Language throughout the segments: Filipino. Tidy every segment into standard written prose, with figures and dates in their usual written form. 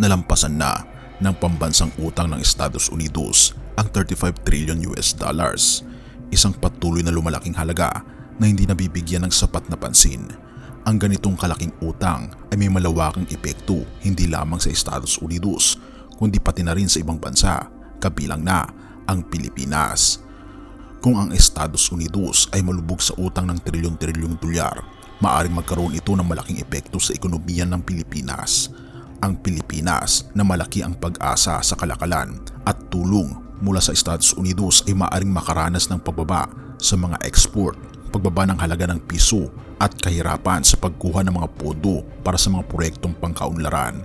Nalampasan na ng pambansang utang ng Estados Unidos ang 35 trillion US dollars, isang patuloy na lumalaking halaga na hindi nabibigyan ng sapat na pansin. Ang ganitong kalaking utang ay may malawakang epekto hindi lamang sa Estados Unidos kundi pati na rin sa ibang bansa, kabilang na ang Pilipinas. Kung ang Estados Unidos ay malubog sa utang ng trilyon-trilyong dolyar, maaaring magkaroon ito ng malaking epekto sa ekonomiya ng Pilipinas. Ang Pilipinas na malaki ang pag-asa sa kalakalan at tulong mula sa Estados Unidos ay maaaring makaranas ng pagbaba sa mga export, pagbaba ng halaga ng piso at kahirapan sa pagkuha ng mga pondo para sa mga proyektong pangkaunlaran.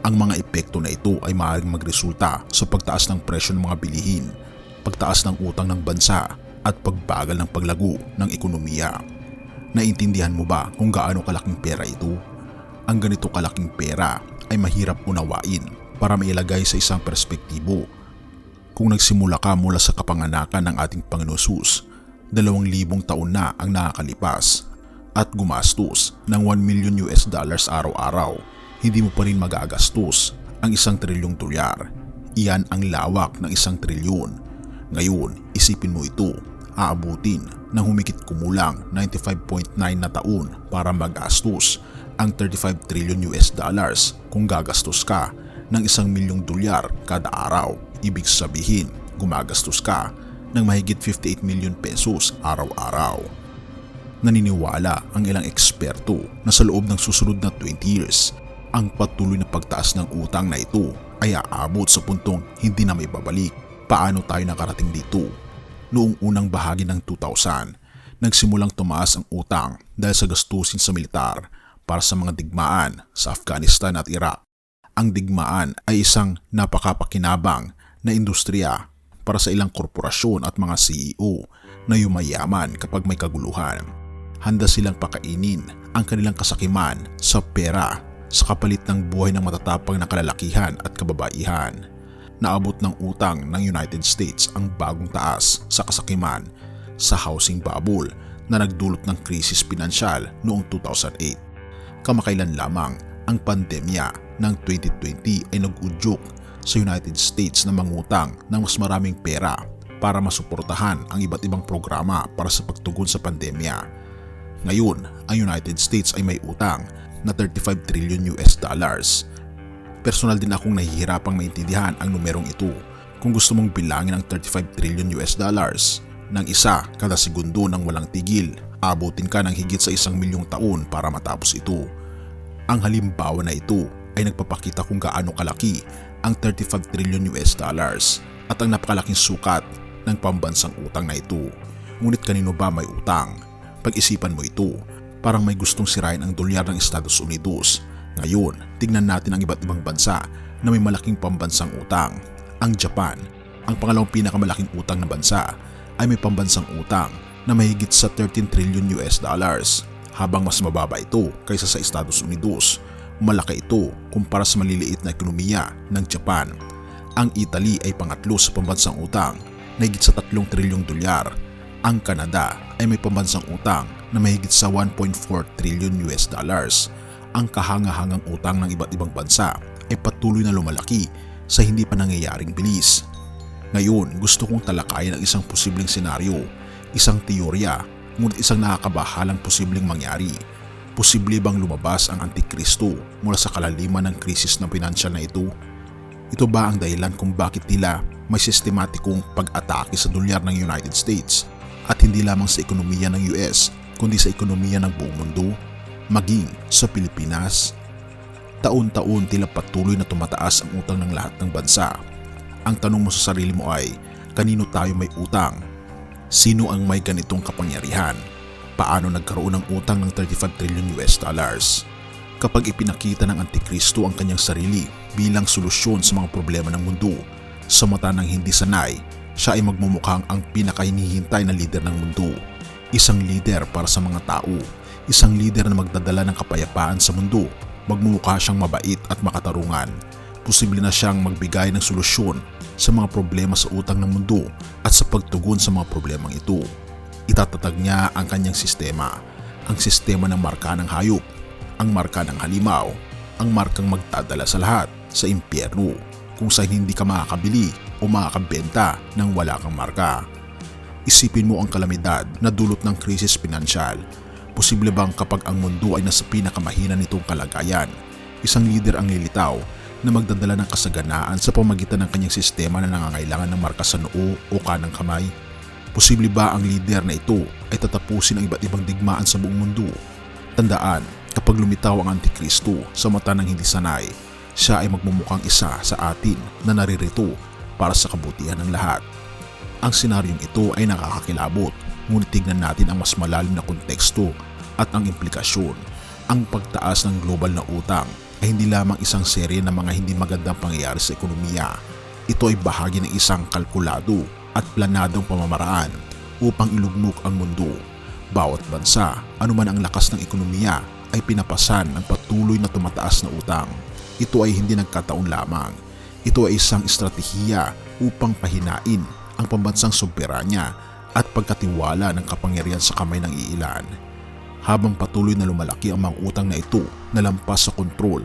Ang mga epekto na ito ay maaaring magresulta sa pagtaas ng presyo ng mga bilihin, pagtaas ng utang ng bansa at pagbagal ng paglago ng ekonomiya. Naintindihan mo ba kung gaano kalaking pera ito? Ang ganito kalaking pera ay mahirap unawain para mailagay sa isang perspektibo. Kung nagsimula ka mula sa kapanganakan ng ating Panginoon Jesus, 2,000 taon na ang nakakalipas at gumastos ng 1 million US dollars araw-araw, hindi mo pa rin magagastos ang 1 trilyong dolyar. Iyan ang lawak ng 1 trilyon. Ngayon, isipin mo ito, aabutin ng humigit kumulang 95.9 na taon para magastos ang 35 trillion US dollars kung gagastos ka ng 1 milyong dolyar kada araw. Ibig sabihin, gumagastos ka ng mahigit 58 million pesos araw-araw. Naniniwala ang ilang eksperto na sa loob ng susunod na 20 years, ang patuloy na pagtaas ng utang na ito ay aabot sa puntong hindi na may babalik. Paano tayo nakarating dito? Noong unang bahagi ng 2000, nagsimulang tumaas ang utang dahil sa gastusin sa militar para sa mga digmaan sa Afghanistan at Iraq. Ang digmaan ay isang napakapakinabang na industriya para sa ilang korporasyon at mga CEO na yumayaman kapag may kaguluhan. Handa silang pakainin ang kanilang kasakiman sa pera sa kapalit ng buhay ng matatapang na kalalakihan at kababaihan. Naabot ng utang ng United States ang bagong taas sa kasakiman sa housing bubble na nagdulot ng krisis pinansyal noong 2008. Kamakailan lamang ang pandemya ng 2020 ay nag-udyok sa United States na mangutang ng mas maraming pera para masuportahan ang iba't ibang programa para sa pagtugon sa pandemya. Ngayon, ang United States ay may utang na 35 trillion US dollars. Personal din akong nahihirapang maintindihan ang numerong ito. Kung gusto mong bilangin ang 35 trillion US dollars ng isa kada segundo ng walang tigil, abutin ka ng higit sa 1 milyong taon para matapos ito. Ang halimbawa na ito ay nagpapakita kung gaano kalaki ang 35 trillion US dollars at ang napakalaking sukat ng pambansang utang na ito. Ngunit kanino ba may utang? Pag-isipan mo ito, parang may gustong sirain ang dolyar ng Estados Unidos. Ngayon, tignan natin ang iba't ibang bansa na may malaking pambansang utang. Ang Japan, ang pangalawang pinakamalaking utang na bansa, ay may pambansang utang na mahigit sa 13 trillion US dollars. Habang mas mababa ito kaysa sa Estados Unidos, malaki ito kumpara sa maliliit na ekonomiya ng Japan. Ang Italy ay pangatlo sa pambansang utang na higit sa 3 trilyong dolyar. Ang Canada ay may pambansang utang na mahigit sa 1.4 trillion US dollars. Ang kahanga-hangang utang ng iba't ibang bansa ay patuloy na lumalaki sa hindi pa nangyayaring bilis. Ngayon, gusto kong talakayin ang isang posibleng senaryo, isang teorya, ngunit isang nakakabahalang posibleng mangyari. Posible bang lumabas ang Antikristo mula sa kalaliman ng krisis ng pinansyal na ito? Ito ba ang dahilan kung bakit nila may sistematikong pag-atake sa dolyar ng United States at hindi lamang sa ekonomiya ng US kundi sa ekonomiya ng buong mundo, maging sa Pilipinas? Taon-taon tila patuloy na tumataas ang utang ng lahat ng bansa. Ang tanong mo sa sarili mo ay, kanino tayo may utang? Sino ang may ganitong kapangyarihan? Paano nagkaroon ng utang ng 35 trillion US dollars? Kapag ipinakita ng Antikristo ang kanyang sarili bilang solusyon sa mga problema ng mundo, sa mata ng hindi sanay, siya ay magmumukhang ang pinakahinihintay na lider ng mundo. Isang lider para sa mga tao, isang lider na magdadala ng kapayapaan sa mundo. Magmumukha siyang mabait at makatarungan. Posible na siyang magbigay ng solusyon sa mga problema sa utang ng mundo at sa pagtugon sa mga problemang ito. Itatatag niya ang kanyang sistema, ang sistema ng marka ng hayop, ang marka ng halimaw, ang markang magdadala sa lahat, sa impyerno kung saan hindi ka makakabili o makakabenta ng wala kang marka. Isipin mo ang kalamidad na dulot ng krisis pinansyal. Posible bang kapag ang mundo ay nasa pinakamahina nitong kalagayan, isang leader ang lilitaw na magdadala ng kasaganaan sa pamagitan ng kanyang sistema na nangangailangan ng marka sa noo o kanang kamay? Posible ba ang leader na ito ay tatapusin ang iba't ibang digmaan sa buong mundo? Tandaan, kapag lumitaw ang Antikristo sa mata ng hindi sanay, siya ay magmumukhang isa sa atin na naririto para sa kabutihan ng lahat. Ang senaryong ito ay nakakakilabot, ngunit tignan natin ang mas malalim na konteksto at ang implikasyon. Ang pagtaas ng global na utang ay hindi lamang isang serye ng mga hindi magandang pangyayari sa ekonomiya. Ito ay bahagi ng isang kalkulado at planadong pamamaraan upang ilugmok ang mundo. Bawat bansa, anuman ang lakas ng ekonomiya, ay pinapasan ng patuloy na tumataas na utang. Ito ay hindi nagkataon lamang. Ito ay isang estratehiya upang pahinain ang pambansang soberanya at pagkatiwala ng kapangyarihan sa kamay ng iilan. Habang patuloy na lumalaki ang mga utang na ito na lampas sa kontrol,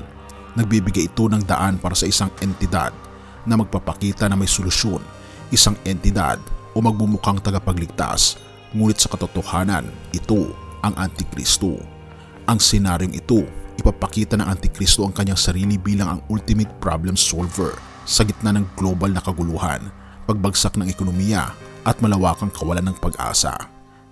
nagbibigay ito ng daan para sa isang entidad na magpapakita na may solusyon, isang entidad o magbumukhang tagapagligtas, ngunit sa katotohanan, ito ang Antikristo. Ang senaryong ito, ipapakita ng Antikristo ang kanyang sarili bilang ang ultimate problem solver sa gitna ng global na kaguluhan, pagbagsak ng ekonomiya at malawakang kawalan ng pag-asa.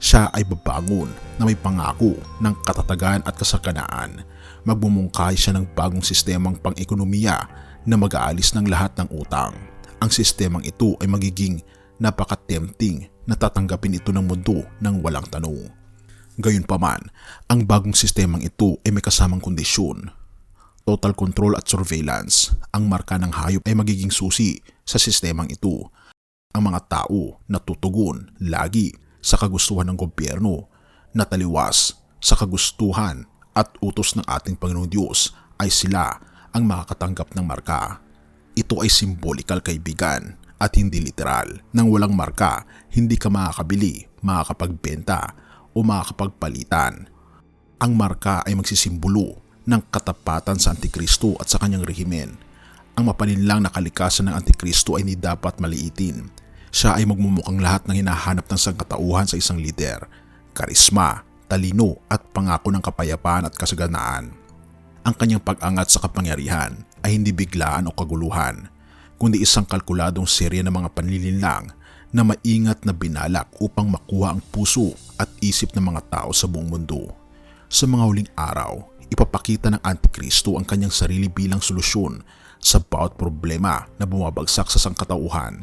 Siya ay babangon na may pangako ng katatagan at kasaganaan. Magbumungkahi siya ng bagong sistemang pang-ekonomiya na mag-aalis ng lahat ng utang. Ang sistemang ito ay magiging napaka-tempting na tatanggapin ito ng mundo ng walang tanong. Gayunpaman, ang bagong sistemang ito ay may kasamang kondisyon. Total control at surveillance. Ang marka ng hayop ay magiging susi sa sistemang ito. Ang mga tao na tutugon lagi sa kagustuhan ng gobyerno, na taliwas sa kagustuhan at utos ng ating Panginoong Diyos, ay sila ang makakatanggap ng marka. Ito ay symbolikal, kaibigan, at hindi literal. Nang walang marka, hindi ka makakabili, makakapagbenta o makakapagpalitan. Ang marka ay magsisimbolo ng katapatan sa Antikristo at sa kanyang rehimen. Ang mapaninlang na kalikasan ng Antikristo ay hindi dapat maliitin. Siya ay magmumukhang lahat ng hinahanap ng sangkatauhan sa isang lider: karisma, talino at pangako ng kapayapaan at kasaganaan. Ang kanyang pag-angat sa kapangyarihan ay hindi biglaan o kaguluhan, kundi isang kalkuladong serye ng mga panlilinlang na maingat na binalak upang makuha ang puso at isip ng mga tao sa buong mundo. Sa mga huling araw, ipapakita ng Antikristo ang kanyang sarili bilang solusyon sa bawat problema na bumabagsak sa sangkatauhan.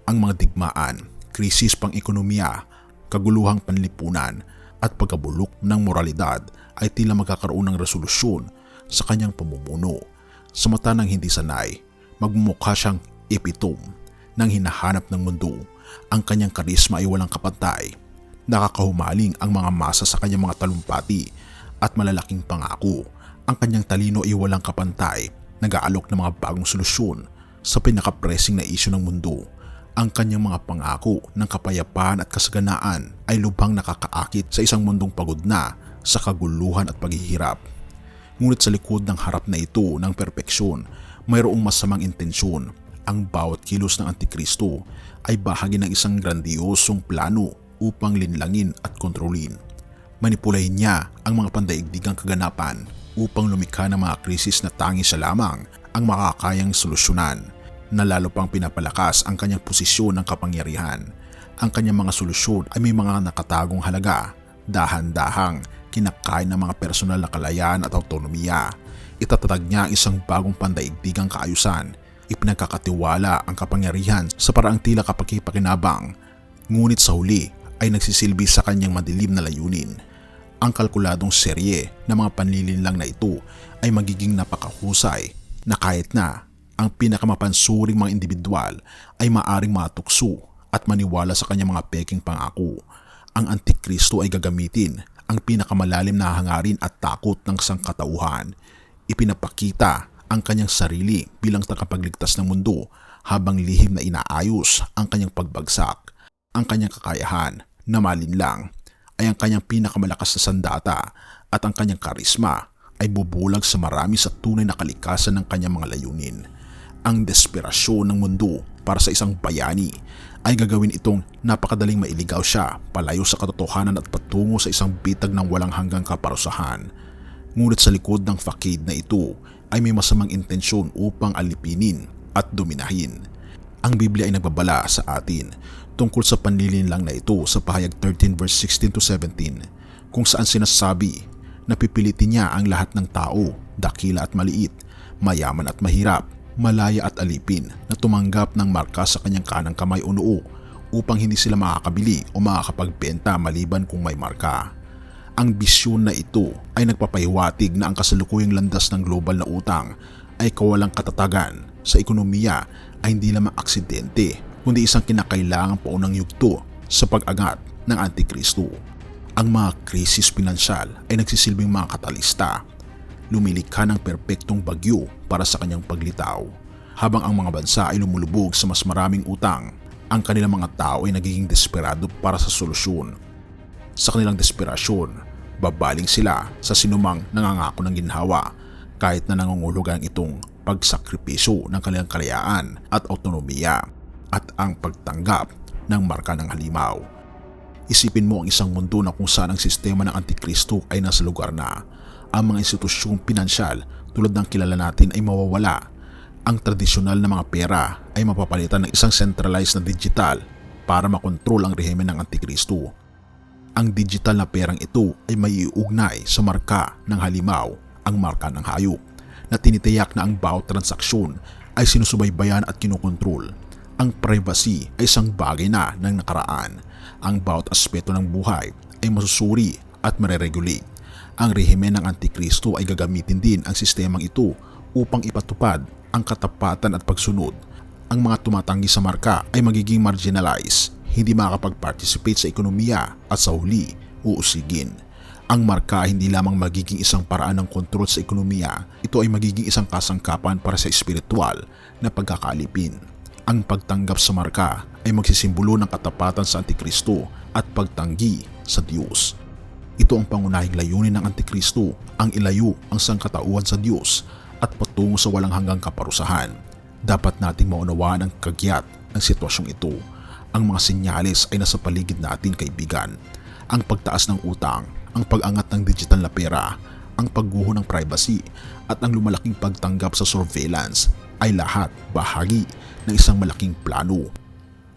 Ang mga digmaan, krisis pang-ekonomiya, kaguluhang panlipunan at pagkabulok ng moralidad ay tila magkakaroon ng resolusyon sa kanyang pamumuno. Sa mata ng hindi sanay, magmumukha siyang epitome ng hinahanap ng mundo. Ang kanyang karisma ay walang kapantay. Nakakahumaling ang mga masa sa kanyang mga talumpati at malalaking pangako. Ang kanyang talino ay walang kapantay, nag-aalok ng mga bagong solusyon sa pinaka-pressing na isyu ng mundo. Ang kanyang mga pangako ng kapayapaan at kasaganaan ay lubhang nakakaakit sa isang mundong pagod na sa kaguluhan at paghihirap. Ngunit sa likod ng harap na ito ng perpeksyon, mayroong masamang intensyon. Ang bawat kilos ng Antikristo ay bahagi ng isang grandiosong plano upang linlangin at kontrolin. Manipulahin niya ang mga pandaigdigang kaganapan upang lumikha ng mga krisis na tanging siya lamang ang makakayang solusyonan, na lalo pang pinapalakas ang kanyang posisyon ng kapangyarihan. Ang kanyang mga solusyon ay may mga nakatagong halaga, dahan-dahang kinakain ng mga personal na kalayaan at autonomiya. Itatatag niya ang isang bagong pandaigdigang kaayusan. Ipinagkakatiwala ang kapangyarihan sa paraang tila kapaki-pakinabang, ngunit sa huli ay nagsisilbi sa kanyang madilim na layunin. Ang kalkuladong serye ng mga panlilinlang na ito ay magiging napakahusay, na kahit na ang pinakamapansuring mga individual ay maaring matukso at maniwala sa kanyang mga peking pangako. Ang Antikristo ay gagamitin ang pinakamalalim na hangarin at takot ng sangkatauhan. Ipinapakita ang kanyang sarili bilang tagapagligtas ng mundo habang lihim na inaayos ang kanyang pagbagsak. Ang kanyang kakayahan na malinlang ay ang kanyang pinakamalakas na sandata, at ang kanyang karisma ay bubulag sa marami sa tunay na kalikasan ng kanyang mga layunin. Ang desperasyon ng mundo para sa isang bayani ay gagawin itong napakadaling mailigaw siya palayo sa katotohanan at patungo sa isang bitag ng walang hanggang kaparusahan. Ngunit sa likod ng fakid na ito ay may masamang intensyon upang alipinin at dominahin. Ang Biblia ay nagbabala sa atin tungkol sa panlilinlang na ito sa pahayag 13 verse 16 to 17 kung saan sinasabi na pipilitin niya ang lahat ng tao, dakila at maliit, mayaman at mahirap, malaya at alipin na tumanggap ng marka sa kanyang kanang kamay o noo upang hindi sila makakabili o makakapagbenta maliban kung may marka. Ang bisyon na ito ay nagpapahiwatig na ang kasalukuyang landas ng global na utang ay kawalang katatagan sa ekonomiya ay hindi lamang aksidente kundi isang kinakailangang paunang yugto sa pag-angat ng Antikristo. Ang mga krisis pinansyal ay nagsisilbing mga katalista. Lumilikha ng perpektong bagyo para sa kanyang paglitaw. Habang ang mga bansa ay lumulubog sa mas maraming utang, ang kanilang mga tao ay nagiging desperado para sa solusyon. Sa kanilang desperasyon, babaling sila sa sinumang nangangako ng ginhawa kahit na nangungulugan itong pagsakripisyo ng kanilang kalayaan at autonomiya at ang pagtanggap ng marka ng halimaw. Isipin mo ang isang mundo na kung saan ang sistema ng Antikristo ay nasa lugar na. Ang mga institusyong pinansyal tulad ng kilala natin ay mawawala. Ang tradisyonal na mga pera ay mapapalitan ng isang centralized na digital para makontrol ang rehimen ng Antikristo. Ang digital na perang ito ay maiuugnay sa marka ng halimaw, ang marka ng hayop, na tinitiyak na ang bawat transaksyon ay sinusubaybayan at kinokontrol. Ang privacy ay isang bagay na ng nakaraan. Ang bawat aspeto ng buhay ay masusuri at mareregulate. Ang rehimen ng Antikristo ay gagamitin din ang sistemang ito upang ipatupad ang katapatan at pagsunod. Ang mga tumatanggi sa marka ay magiging marginalized, hindi makakapag-participate sa ekonomiya at sa huli, uusigin. Ang marka hindi lamang magiging isang paraan ng kontrol sa ekonomiya, ito ay magiging isang kasangkapan para sa espiritual na pagkakalipin. Ang pagtanggap sa marka ay magsisimbolo ng katapatan sa Antikristo at pagtanggi sa Diyos. Ito ang pangunahing layunin ng Antikristo, ang ilayo ang sangkatauhan sa Diyos at patungo sa walang hanggang kaparusahan. Dapat nating maunawaan ang kagyat ng sitwasyong ito. Ang mga senyales ay nasa paligid natin, kaibigan. Ang pagtaas ng utang, ang pag-angat ng digital na pera, ang pagguho ng privacy at ang lumalaking pagtanggap sa surveillance ay lahat bahagi ng isang malaking plano.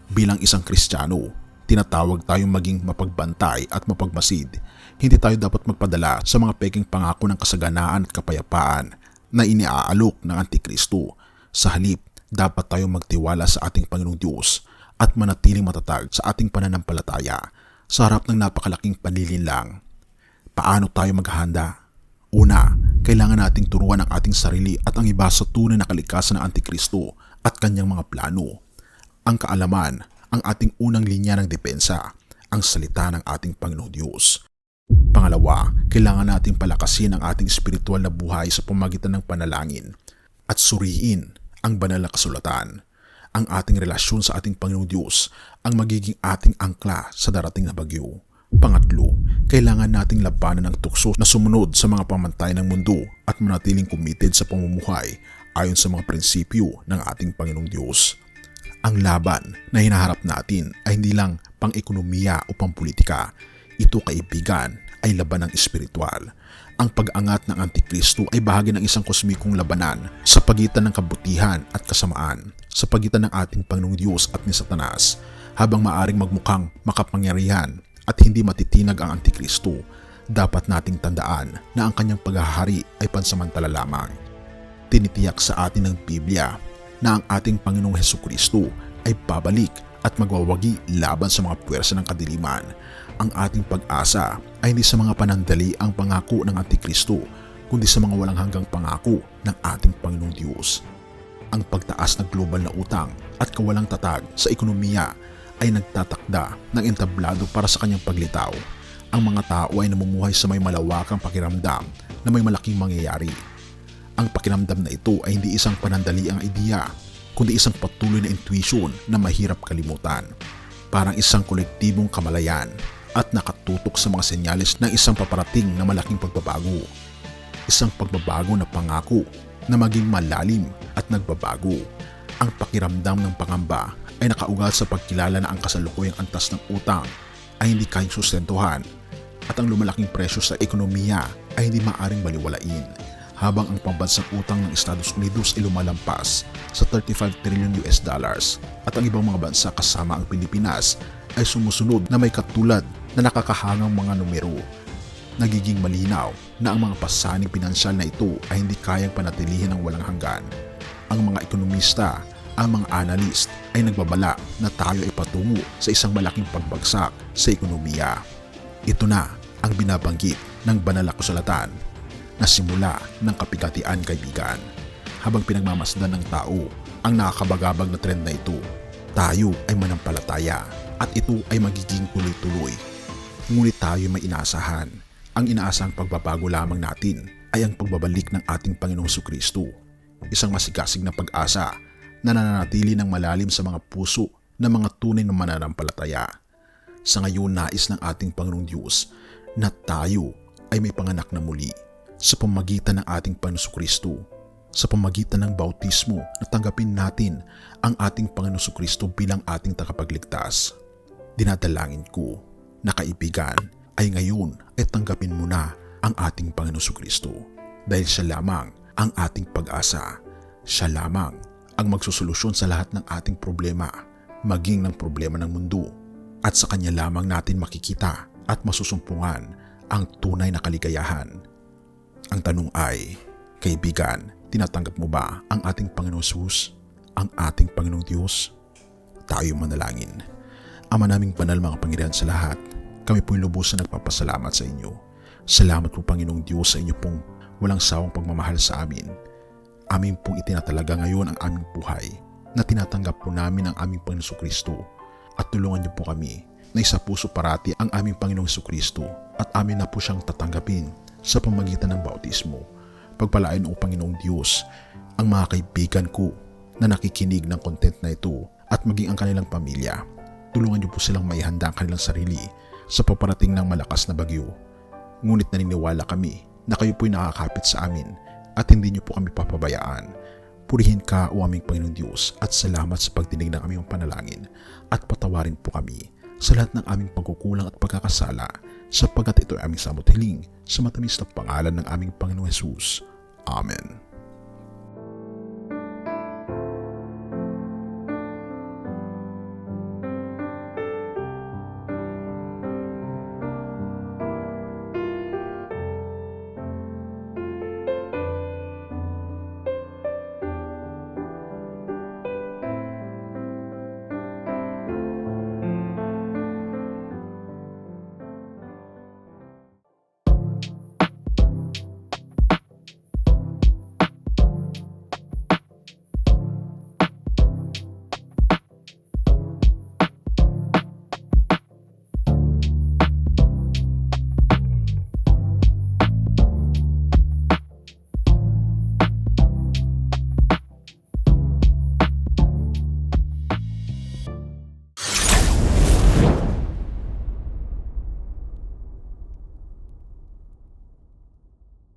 Bilang isang Kristiyano, tinatawag tayong maging mapagbantay at mapagmasid. Hindi tayo dapat magpadala sa mga peking pangako ng kasaganaan at kapayapaan na iniaalok ng Antikristo. Sa halip, dapat tayong magtiwala sa ating Panginoong Diyos at manatiling matatag sa ating pananampalataya sa harap ng napakalaking panlilinlang. Paano tayo maghahanda? Una, kailangan nating turuan ang ating sarili at ang iba sa tunay na kalikasan ng Antikristo at kanyang mga plano. Ang kaalaman, ang ating unang linya ng depensa, ang salita ng ating Panginoong Diyos. Pangalawa, kailangan nating palakasin ang ating espiritual na buhay sa pamamagitan ng panalangin at suriin ang banal na kasulatan. Ang ating relasyon sa ating Panginoong Diyos ang magiging ating angkla sa darating na bagyo. Pangatlo, kailangan nating labanan ang tukso na sumunod sa mga pamantay ng mundo at manatiling committed sa pamumuhay ayon sa mga prinsipyo ng ating Panginoong Diyos. Ang laban na hinaharap natin ay hindi lang pang-ekonomiya o pang-politika. Ito, kaibigan, ay labanang espiritual. Ang pag-angat ng Antikristo ay bahagi ng isang kosmikong labanan sa pagitan ng kabutihan at kasamaan, sa pagitan ng ating Panginoong Diyos at ni Satanas. Habang maaring magmukhang makapangyarihan at hindi matitinag ang Antikristo, dapat nating tandaan na ang kanyang paghahari ay pansamantala lamang. Tinitiyak sa atin ng Biblia na ang ating Panginoong Hesukristo ay babalik at magwawagi laban sa mga puwersa ng kadiliman. Ang ating pag-asa ay hindi sa mga panandali ang pangako ng Antikristo, kundi sa mga walang hanggang pangako ng ating Panginoong Diyos. Ang pagtaas ng global na utang at kawalang tatag sa ekonomiya ay nagtatakda ng entablado para sa kanyang paglitaw. Ang mga tao ay namumuhay sa may malawakang pakiramdam na may malaking mangyayari. Ang pakiramdam na ito ay hindi isang panandaliang ideya, kundi isang patuloy na intuition na mahirap kalimutan. Parang isang kolektibong kamalayan at nakatutok sa mga senyales ng isang paparating na malaking pagbabago. Isang pagbabago na pangako na maging malalim at nagbabago. Ang pakiramdam ng pangamba ay nakaugat sa pagkilala na ang kasalukuyang antas ng utang ay hindi kayang sustentuhan at ang lumalaking presyo sa ekonomiya ay hindi maaring baliwalain, habang ang pambansang utang ng Estados Unidos ay lumalampas sa 35 trillion US dollars at ang ibang mga bansa kasama ang Pilipinas ay sumusunod na may katulad na nakakahangang mga numero. Nagiging malinaw na ang mga pasaning pinansyal na ito ay hindi kayang panatilihin ng walang hanggan. Ang mga ekonomista, ang mga analyst ay nagbabala na tayo ay patungo sa isang malaking pagbagsak sa ekonomiya. Ito na ang binabanggit ng banal na kasulatan na simula ng kapigatian, kaibigan. Habang pinagmamasdan ng tao ang nakakabagabag na trend na ito, tayo ay manampalataya at ito ay magiging tuloy-tuloy. Ngunit tayo may inaasahan. Ang inaasahang pagbabago lamang natin ay ang pagbabalik ng ating Panginoong Jesucristo. Isang masigasig na pag-asa na nananatili ng malalim sa mga puso ng mga tunay na mananampalataya. Sa ngayon, nais ng ating Panginoong Diyos na tayo ay may panganak na muli sa pamamagitan ng ating Panginoong Jesucristo. Sa pamamagitan ng bautismo na tanggapin natin ang ating Panginoong Jesucristo bilang ating tagapagligtas. Dinadalangin ko na kaibigan ay ngayon ay tanggapin mo na ang ating Panginoong Jesucristo dahil siya lamang ang ating pag-asa. Siya lamang ang magsosolusyon sa lahat ng ating problema, maging ng problema ng mundo, at sa Kanya lamang natin makikita at masusumpungan ang tunay na kaligayahan. Ang tanong ay, kaibigan, tinatanggap mo ba ang ating Panginoong Jesus, ang ating Panginoong Diyos? Tayo manalangin. Ama naming banal, mga Panginoon sa lahat, kami po'y lubusan nagpapasalamat sa inyo. Salamat po, Panginoong Diyos, sa inyo pong walang sawang pagmamahal sa amin. Amin pong itinatalaga ngayon ang aming buhay na tinatanggap po namin ang aming Panginoong Jesucristo, at tulungan niyo po kami na isa puso parati ang aming Panginoong Jesucristo at amin na po siyang tatanggapin sa pamamagitan ng bautismo. Pagpalain o Panginoong Diyos ang mga kaibigan ko na nakikinig ng content na ito at maging ang kanilang pamilya. Tulungan niyo po silang maihanda ang kanilang sarili sa paparating ng malakas na bagyo. Ngunit naniniwala kami na kayo po'y nakakapit sa amin at hindi niyo po kami papabayaan. Purihin ka, o aming Panginoong Diyos, at salamat sa pagdinig ng aming panalangin, at patawarin po kami sa lahat ng aming pagkukulang at pagkakasala, sapagkat ito ay aming samot hiling sa matamis na pangalan ng aming Panginoong Jesus. Amen.